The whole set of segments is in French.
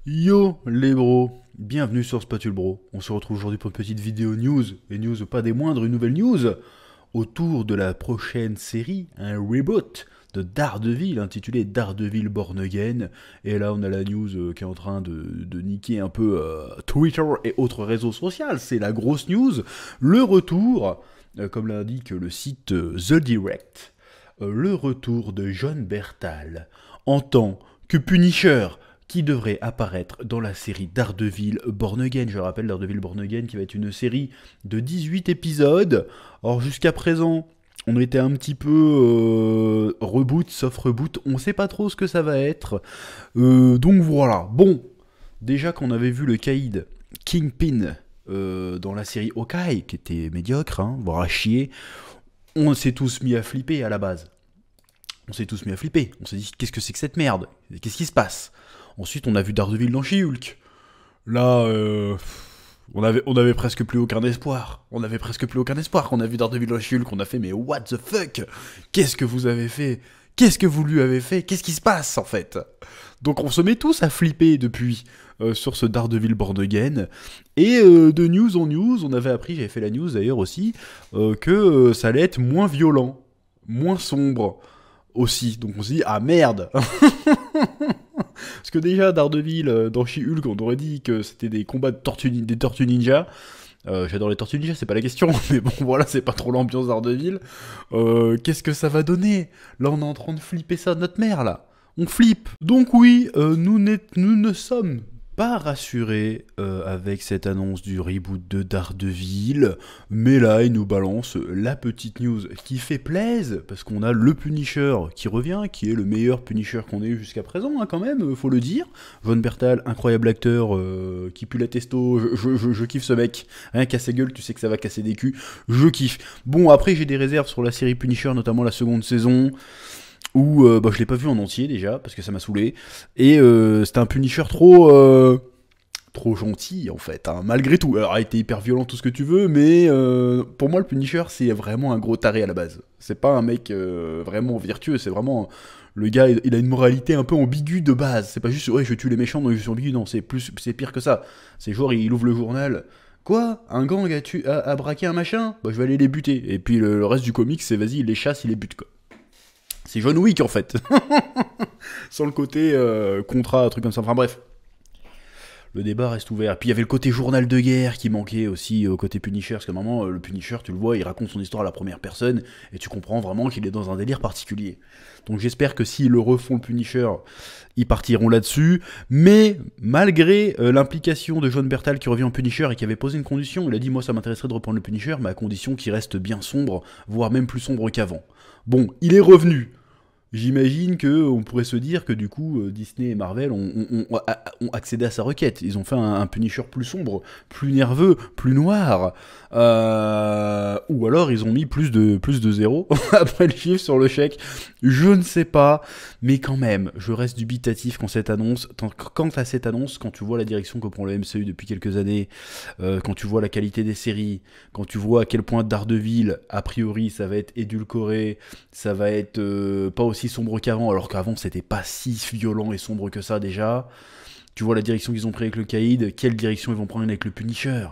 Yo les bros, bienvenue sur Spatule Bro. On se retrouve aujourd'hui pour une petite vidéo news, et news pas des moindres, une nouvelle news autour de la prochaine série, un reboot de Daredevil intitulé Daredevil Born Again. Et là on a la news qui est en train de niquer un peu Twitter et autres réseaux sociaux. C'est la grosse news, le retour, comme l'indique le site The Direct, le retour de Jon Bernthal en tant que Punisher, qui devrait apparaître dans la série Daredevil Born Again. Je rappelle, Daredevil Born Again qui va être une série de 18 épisodes. Or jusqu'à présent, on était un petit peu reboot, soft reboot, on sait pas trop ce que ça va être. Donc voilà, bon, déjà qu'on avait vu le Caïd Kingpin dans la série Hawkeye, qui était médiocre, voire à chier, on s'est tous mis à flipper à la base. On s'est tous mis à flipper, on s'est dit qu'est-ce que c'est que cette merde? Qu'est-ce qui se passe? Ensuite, on a vu Daredevil dans She-Hulk. Là, on avait presque plus aucun espoir. On avait presque plus aucun espoir. On a vu Daredevil dans She-Hulk, on a fait mais what the fuck? Qu'est-ce que vous avez fait? Qu'est-ce que vous lui avez fait? Qu'est-ce qui se passe en fait? Donc on se met tous à flipper depuis sur ce Daredevil Born Again. Et de news en news, on avait appris, j'avais fait la news d'ailleurs aussi, que ça allait être moins violent, moins sombre aussi. Donc on s'est dit, ah merde. Parce que déjà, Daredevil, dans She-Hulk, on aurait dit que c'était des combats de des tortues ninja. J'adore les tortues ninja, c'est pas la question, mais bon, voilà, c'est pas trop l'ambiance Daredevil. Qu'est-ce que ça va donner? Là, on est en train de flipper ça de notre mère, là. On flippe. Donc oui, nous ne sommes pas rassurés avec cette annonce du reboot de Daredevil, mais là, il nous balance la petite news qui fait plaisir, parce qu'on a le Punisher qui revient, qui est le meilleur Punisher qu'on ait eu jusqu'à présent, quand même, faut le dire. Jon Bernthal, incroyable acteur, qui pue la testo, je kiffe ce mec. Rien qu'à sa gueule, tu sais que ça va casser des culs, je kiffe. Bon, après, j'ai des réserves sur la série Punisher, notamment la seconde saison, où je l'ai pas vu en entier déjà, parce que ça m'a saoulé, et c'était un Punisher trop gentil en fait, malgré tout. Alors il a été hyper violent, tout ce que tu veux, mais pour moi le Punisher c'est vraiment un gros taré à la base. C'est pas un mec vraiment vertueux, c'est vraiment... Le gars, il a une moralité un peu ambiguë de base. C'est pas juste, ouais, je tue les méchants, donc je suis ambigu. Non, c'est pire que ça. C'est genre, il ouvre le journal. Quoi? Un gang a braqué un machin? Bah, je vais aller les buter. Et puis le reste du comic, c'est vas-y, il les chasse, il les bute, quoi. C'est John Wick en fait. Sans le côté contrat, truc comme ça. Enfin bref. Le débat reste ouvert. Puis il y avait le côté journal de guerre qui manquait aussi au côté Punisher. Parce que normalement, le Punisher, tu le vois, il raconte son histoire à la première personne. Et tu comprends vraiment qu'il est dans un délire particulier. Donc j'espère que s'ils le refont le Punisher, ils partiront là-dessus. Mais malgré l'implication de Jon Bernthal qui revient en Punisher et qui avait posé une condition, il a dit moi ça m'intéresserait de reprendre le Punisher, mais à condition qu'il reste bien sombre, voire même plus sombre qu'avant. Bon, il est revenu. J'imagine qu'on pourrait se dire que du coup Disney et Marvel ont accédé à sa requête. Ils ont fait un Punisher plus sombre, plus nerveux, plus noir. Ou alors ils ont mis plus de 0 après le chiffre sur le chèque. Je ne sais pas. Mais quand même, je reste dubitatif quant à cette annonce. Quand tu vois la direction que prend le MCU depuis quelques années, quand tu vois la qualité des séries, quand tu vois à quel point Daredevil, a priori, ça va être édulcoré, ça va être pas aussi sombre qu'avant, alors qu'avant c'était pas si violent et sombre que ça déjà. Tu vois la direction qu'ils ont pris avec le Caïd, quelle direction ils vont prendre avec le Punisher.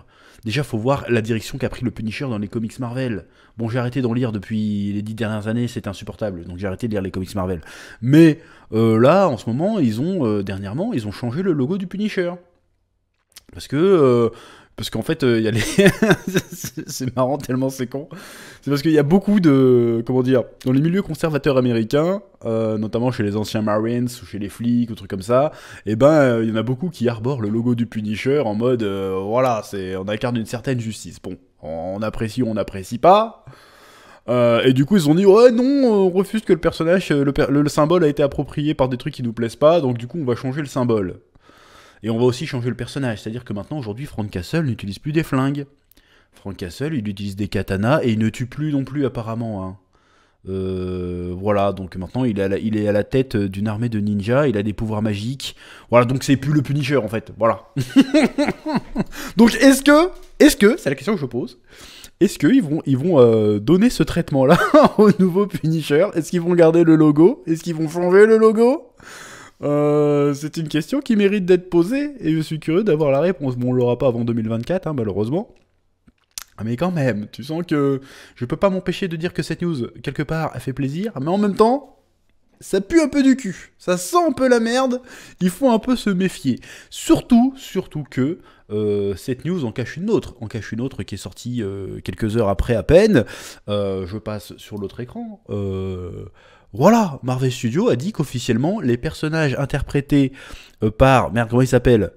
Déjà, faut voir la direction qu'a pris le Punisher dans les comics Marvel. Bon, j'ai arrêté d'en lire depuis les 10 dernières années, c'est insupportable, donc j'ai arrêté de lire les comics Marvel. Mais là, en ce moment, dernièrement, ils ont changé le logo du Punisher. Parce qu'en fait, il y a les... c'est marrant tellement c'est con. C'est parce qu'il y a beaucoup de... Comment dire? Dans les milieux conservateurs américains, notamment chez les anciens Marines ou chez les flics ou trucs comme ça, et il y en a beaucoup qui arborent le logo du Punisher en mode... voilà, on incarne une certaine justice. Bon, on apprécie ou on n'apprécie pas. Et du coup, ils ont dit, ouais, non, on refuse que le personnage... Le symbole a été approprié par des trucs qui nous plaisent pas, donc du coup, on va changer le symbole. Et on va aussi changer le personnage, c'est-à-dire que maintenant, aujourd'hui, Frank Castle n'utilise plus des flingues. Frank Castle, il utilise des katanas, et il ne tue plus non plus, apparemment. Voilà, donc maintenant, il est à la tête d'une armée de ninjas, il a des pouvoirs magiques. Voilà, donc c'est plus le Punisher, en fait, voilà. Donc, est-ce que, c'est la question que je pose, est-ce qu'ils vont donner ce traitement-là au nouveau Punisher? Est-ce qu'ils vont garder le logo? Est-ce qu'ils vont changer le logo? C'est une question qui mérite d'être posée et je suis curieux d'avoir la réponse. Bon, on l'aura pas avant 2024, hein, malheureusement. Mais quand même, tu sens que je peux pas m'empêcher de dire que cette news, quelque part, a fait plaisir, mais en même temps, ça pue un peu du cul. Ça sent un peu la merde. Il faut un peu se méfier. Surtout que cette news en cache une autre. En cache une autre qui est sortie quelques heures après à peine. Je passe sur l'autre écran. Voilà, Marvel Studios a dit qu'officiellement, les personnages interprétés par... Merde, comment il s'appelle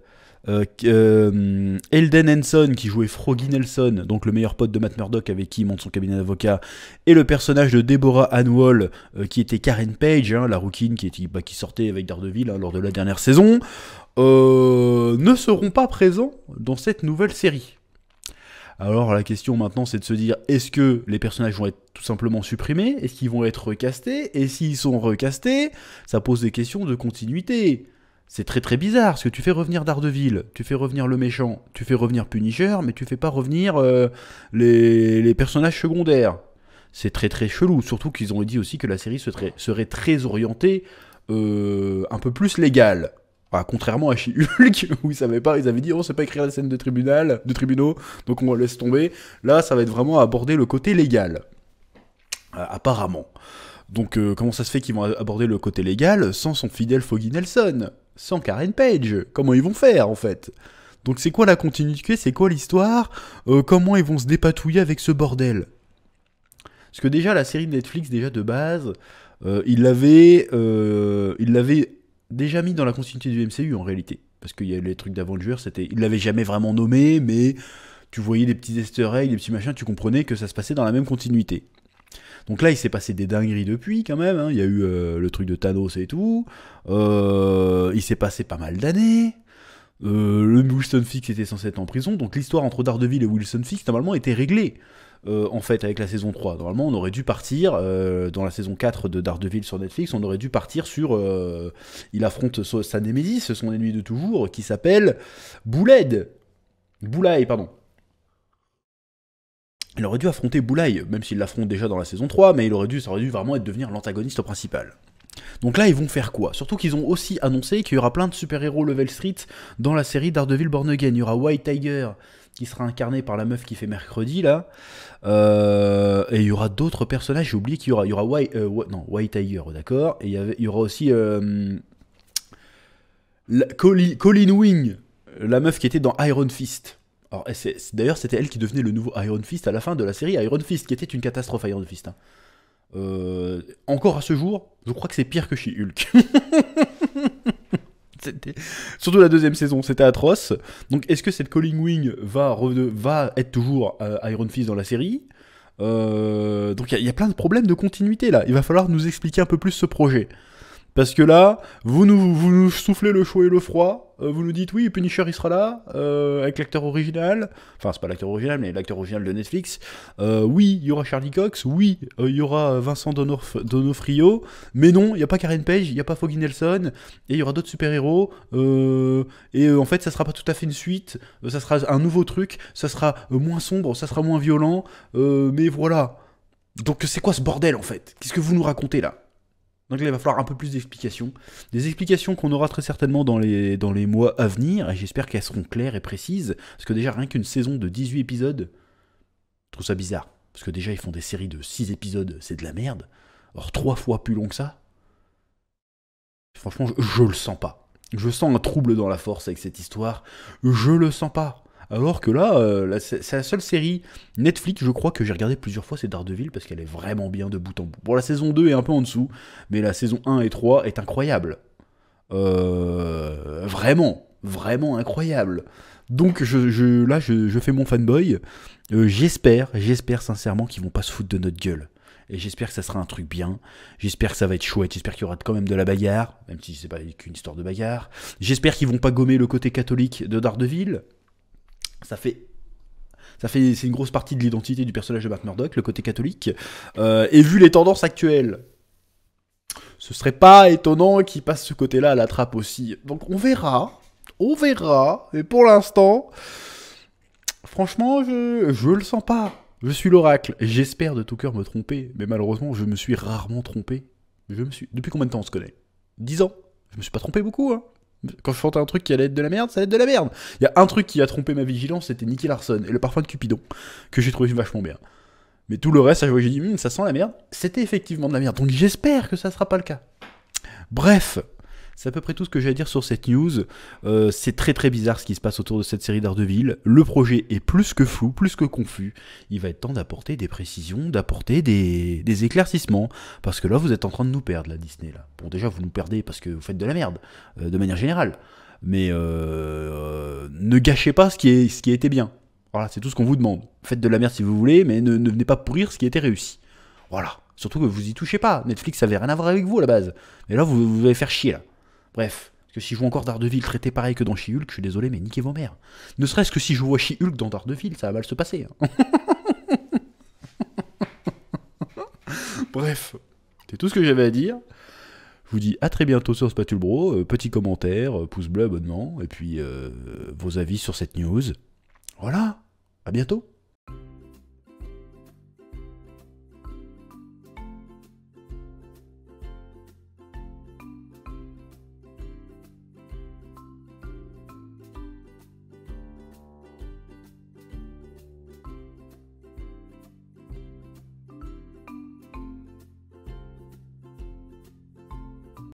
Elden Henson qui jouait Froggy Nelson, donc le meilleur pote de Matt Murdock avec qui il monte son cabinet d'avocat, et le personnage de Deborah Ann Wall qui était Karen Page, hein, la rouquine qui sortait avec Daredevil lors de la dernière saison, ne seront pas présents dans cette nouvelle série. Alors la question maintenant c'est de se dire, est-ce que les personnages vont être tout simplement supprimés? Est-ce qu'ils vont être recastés? Et s'ils sont recastés, ça pose des questions de continuité. C'est très très bizarre, parce que tu fais revenir Daredevil, tu fais revenir le méchant, tu fais revenir Punisher, mais tu fais pas revenir les personnages secondaires. C'est très très chelou, surtout qu'ils ont dit aussi que la série serait très orientée un peu plus légale. Enfin, contrairement à She-Hulk, où ils savaient pas, ils avaient dit on sait pas écrire les scènes de tribunaux, donc on laisse tomber. Là, ça va être vraiment aborder le côté légal. Apparemment. Donc comment ça se fait qu'ils vont aborder le côté légal sans son fidèle Foggy Nelson, sans Karen Page? Comment ils vont faire en fait? Donc c'est quoi la continuité? C'est quoi l'histoire? Comment ils vont se dépatouiller avec ce bordel? Parce que déjà la série de Netflix déjà de base, il l'avait déjà mis dans la continuité du MCU en réalité. Parce qu'il y a les trucs d'Avengers, il l'avait jamais vraiment nommé, mais tu voyais des petits easter eggs, des petits machins, tu comprenais que ça se passait dans la même continuité. Donc là, il s'est passé des dingueries depuis, quand même. Hein. Il y a eu le truc de Thanos et tout. Il s'est passé pas mal d'années. Le Wilson Fisk était censé être en prison. Donc l'histoire entre Daredevil et Wilson Fisk, normalement, était réglée. En fait, avec la saison 3. Normalement, on aurait dû partir, dans la saison 4 de Daredevil sur Netflix, on aurait dû partir sur... il affronte sa némésis, son ennemi de toujours, qui s'appelle Boulaye, pardon. Il aurait dû affronter Boulaye, même s'il l'affronte déjà dans la saison 3, mais ça aurait dû vraiment devenir l'antagoniste principal. Donc là, ils vont faire quoi? Surtout qu'ils ont aussi annoncé qu'il y aura plein de super-héros level street dans la série Daredevil Born Again. Il y aura White Tiger, qui sera incarné par la meuf qui fait mercredi, là. Et il y aura d'autres personnages, j'ai oublié qu'il y aura White Tiger, d'accord. Et il y aura aussi Colleen Wing, la meuf qui était dans Iron Fist. Alors, d'ailleurs, c'était elle qui devenait le nouveau Iron Fist à la fin de la série Iron Fist, qui était une catastrophe, Iron Fist. Hein. Encore à ce jour, je crois que c'est pire que She-Hulk. Surtout la deuxième saison, c'était atroce. Donc, est-ce que cette Colleen Wing va être toujours Iron Fist dans la série? Donc, il y a plein de problèmes de continuité, là. Il va falloir nous expliquer un peu plus ce projet. Parce que là, vous nous soufflez le chaud et le froid, vous nous dites oui, Punisher il sera là, avec l'acteur original, enfin c'est pas l'acteur original, mais l'acteur original de Netflix, oui, il y aura Charlie Cox, oui, il y aura Vincent D'Onofrio, mais non, il n'y a pas Karen Page, il n'y a pas Foggy Nelson, et il y aura d'autres super-héros, et en fait ça sera pas tout à fait une suite, ça sera un nouveau truc, ça sera moins sombre, ça sera moins violent, mais voilà. Donc c'est quoi ce bordel en fait? Qu'est-ce que vous nous racontez là? Donc là, il va falloir un peu plus d'explications. Des explications qu'on aura très certainement dans les mois à venir, et j'espère qu'elles seront claires et précises, parce que déjà, rien qu'une saison de 18 épisodes, je trouve ça bizarre. Parce que déjà, ils font des séries de 6 épisodes, c'est de la merde. Or, 3 fois plus long que ça. Franchement, je le sens pas. Je sens un trouble dans la force avec cette histoire. Je le sens pas. Alors que là, c'est la seule série Netflix, je crois, que j'ai regardé plusieurs fois, c'est Daredevil, parce qu'elle est vraiment bien de bout en bout. Bon, la saison 2 est un peu en dessous, mais la saison 1 et 3 est incroyable. Vraiment incroyable. Donc là, je fais mon fanboy. J'espère sincèrement qu'ils vont pas se foutre de notre gueule. Et j'espère que ça sera un truc bien. J'espère que ça va être chouette. J'espère qu'il y aura quand même de la bagarre, même si c'est pas qu'une histoire de bagarre. J'espère qu'ils vont pas gommer le côté catholique de Daredevil. C'est une grosse partie de l'identité du personnage de Matt Murdock, le côté catholique. Et vu les tendances actuelles, ce serait pas étonnant qu'il passe ce côté-là à la trappe aussi. Donc on verra. Et pour l'instant, franchement, je le sens pas. Je suis l'oracle. J'espère de tout cœur me tromper, mais malheureusement, je me suis rarement trompé. Depuis combien de temps on se connaît? 10 ans? Je me suis pas trompé beaucoup, hein. Quand je chantais un truc qui allait être de la merde, ça allait être de la merde. Il y a un truc qui a trompé ma vigilance, c'était Nicky Larson et le parfum de Cupidon, que j'ai trouvé vachement bien. Mais tout le reste, à chaque fois que j'ai dit, ça sent la merde, c'était effectivement de la merde. Donc j'espère que ça sera pas le cas. Bref, c'est à peu près tout ce que j'ai à dire sur cette news. C'est très très bizarre ce qui se passe autour de cette série Daredevil. Le projet est plus que flou, plus que confus. Il va être temps d'apporter des précisions, d'apporter des éclaircissements. Parce que là, vous êtes en train de nous perdre, la Disney. Là. Bon, déjà, vous nous perdez parce que vous faites de la merde, de manière générale. Mais ne gâchez pas ce qui a été bien. Voilà, c'est tout ce qu'on vous demande. Faites de la merde si vous voulez, mais ne venez pas pourrir ce qui a été réussi. Voilà. Surtout que vous y touchez pas. Netflix, ça avait rien à voir avec vous à la base. Mais là, vous allez faire chier, là. Bref. Parce que si je vois encore Daredevil traité pareil que dans She-Hulk, je suis désolé, mais niquez vos mères. Ne serait-ce que si je vois She-Hulk dans Daredevil, ça va mal se passer. Hein. Bref. C'est tout ce que j'avais à dire. Je vous dis à très bientôt sur Spatule Bro. Petit commentaire, pouce bleu, abonnement. Et puis, vos avis sur cette news. Voilà. À bientôt.